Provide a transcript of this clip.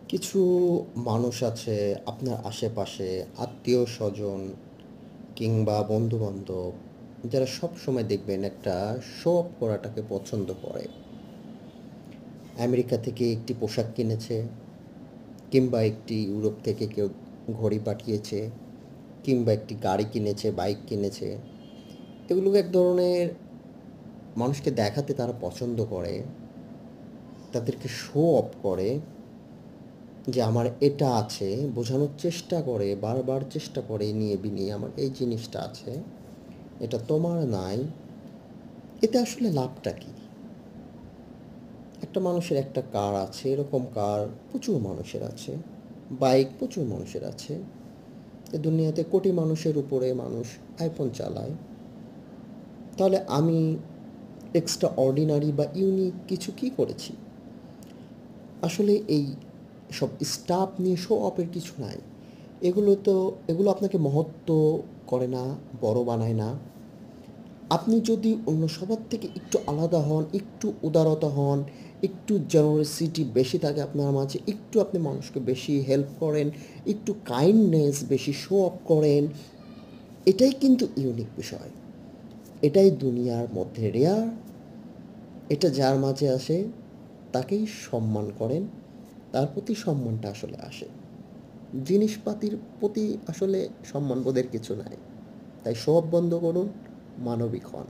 কিছু মানুষ আছে আপনার আশেপাশে, আত্মীয়স্বজন কিংবা বন্ধু-বান্ধব, যারা সবসময় দেখবেন একটা শো অফ করাটাকে পছন্দ করে। আমেরিকা থেকে একটি পোশাক কিনেছে, কিংবা একটি ইউরোপ থেকে কেউ ঘড়ি পাঠিয়েছে, কিংবা একটি গাড়ি কিনেছে, বাইক কিনেছে। এগুলো এক ধরনের মানুষকে দেখাতে তারা পছন্দ করে, তাদেরকে শো অফ করে যে আমার এটা আছে, বোঝানোর চেষ্টা করে, বারবার চেষ্টা করে নিয়ে বিনিয়ে আমার এই জিনিসটা আছে, এটা তোমার নাই। এতে আসলে লাভটা কি? একটা মানুষের একটা কার আছে, এরকম কার প্রচুর মানুষের আছে, বাইক প্রচুর মানুষের আছে। এ দুনিয়াতে কোটি মানুষের উপরে মানুষ আইফোন চালায়। তাহলে আমি এক্সট্রা অর্ডিনারি বা ইউনিক কিছু কি করেছি? আসলে এই সব স্টাফ নিয়ে শো অফের কিছু নাই। এগুলো আপনাকে মহত্ব করে না, বড় বানায় না। আপনি যদি অন্য সবার থেকে একটু আলাদা হন, একটু উদারতা হন, একটু জেনারোসিটি বেশি থাকে আপনার মাঝে, একটু আপনি মানুষকে বেশি হেল্প করেন, একটু কাইন্ডনেস বেশি শো অফ করেন, এটাই কিন্তু ইউনিক বিষয়। এটাই দুনিয়ার মধ্যে রেয়ার। এটা যার মাঝে আসে তাকেই সম্মান করেন, তার প্রতি সম্মানটা আসলে আসে। জিনিসপাতির প্রতি আসলে সম্মানবোধের কিছু নাই। তাই শো অফ বন্ধ করুন, মানবিক হন।